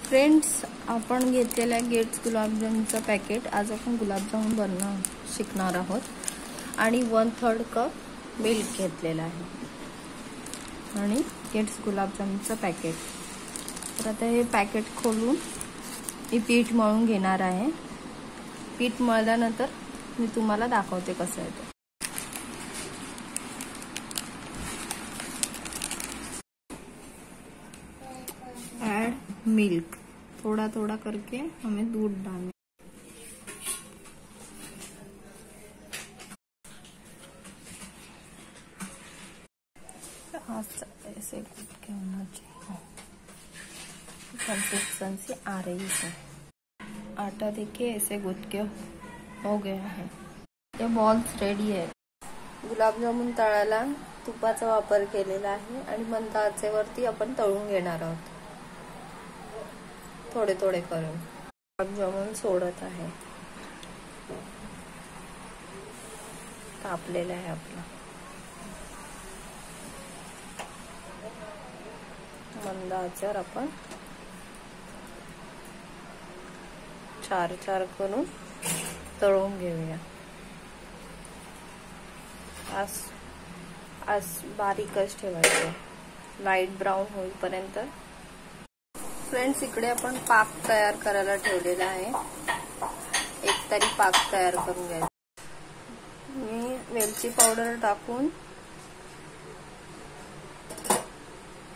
Friends, आपण घेतलेल्या gates गुलाबजामचं packet आज आपण गुलाबजामुन बनवणं शिकणार आहोत आणि 1/3 कप मिल्क घेतलेला आहे आणि गेट्स गुलाबजामुनचं पॅकेट. तर आता हे पॅकेट खोलून मी पीठ मळून घेणार आहे. पीठ मळल्यानंतर मी तुम्हाला दाखवते कसं आहे ते. ऐड मिल्क, थोड़ा थोड़ा करके हमें दूध डालना. ऐसे गूंथ के होना चाहिए. कंसिस्टेंसी आ रही है. आटा देखिए ऐसे गूंथ के हो गया है. ये बॉल्स रेडी है. गुलाबजामुन तळायला तुपाचा वापर केलेला आहे आणि मंद आचेवरती आपण तळून घेणार आहोत. थोडे थोडे करून गुलाबजामुन सोडत आहे. तापलेला आहे आपला. मंद आचेवर आपण 4 करून तळून घेऊया. आज बारीकच ठेवायचं, लाईट ब्राऊन होईपर्यंत. फ्रेंड्स, इकडे आपण पाक तयार करायला ठेवलेला आहे. एक तरी पाक तयार करून घ्यायचा. मी वेलची पावडर टाकून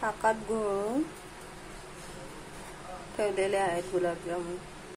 पाकात घोळून ठेवलेले आहेत गुलाबजामुन.